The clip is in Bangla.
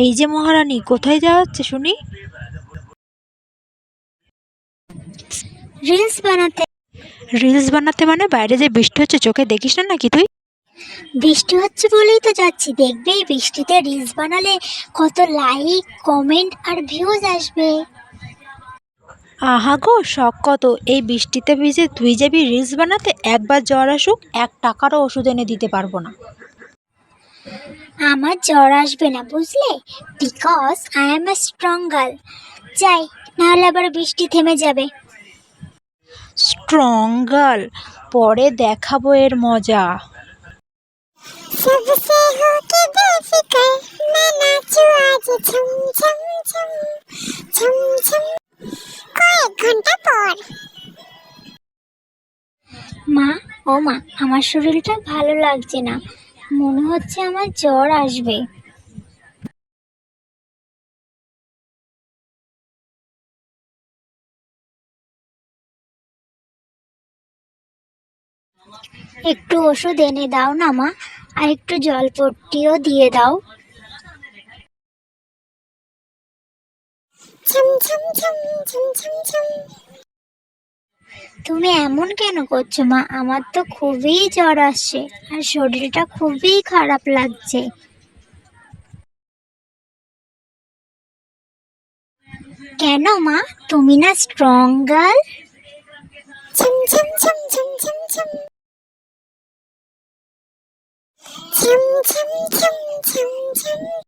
এই যে মহারানী, কোথায় যাওয়াচ্ছে শুনি? রিলস বানাতে। রিলস বানাতে মানে? বাইরে যে বৃষ্টি হচ্ছে চোখে দেখিস না নাকি তুই? বৃষ্টি হচ্ছে বলেই তো যাচ্ছি। দেখবে বৃষ্টিতে রিলস বানালে কত লাইক, কমেন্ট আর ভিউজ আসবে। আহা গো, শখ কত! এই বৃষ্টিতে ভিজে তুই যাবি রিলস বানাতে? একবার জ্বর আসুক, 1 টাকারও ওষুধ এনে দিতে পারবো না। আমার জ্বর আসবে না বুঝলে, because I am a strong girl. যাই, নাহলে আবার বৃষ্টি থেমে যাবে। Strong girl? পরে দেখাবো এর মজা। सबसे होके बेफिक्र मैं नाचूं आज झुम झुम झुम झुम झुम। কয়েক ঘন্টা পর। মা, ও মা, আমার শরীরটা ভালো লাগছে না, মনে হচ্ছে আমার জ্বর আসবে। একটু ওষুধ এনে দাও না মা, আর একটু জলপট্টিও দিয়ে দাও। ঝুম ঝুম ঝুম ঝুম ঝুম ঝুম। তুমি এমন কেন করছো মা? আমার তো খুবই জ্বর আসছে আর শরীরটা খুবই খারাপ লাগছে। কেন মা, তুমি না স্ট্রং গার্ল? ঝুম ঝুম ঝুম ঝুম ঝুম ঝুম ঝুম ঝুম ঝুম ঝুম ঝুম।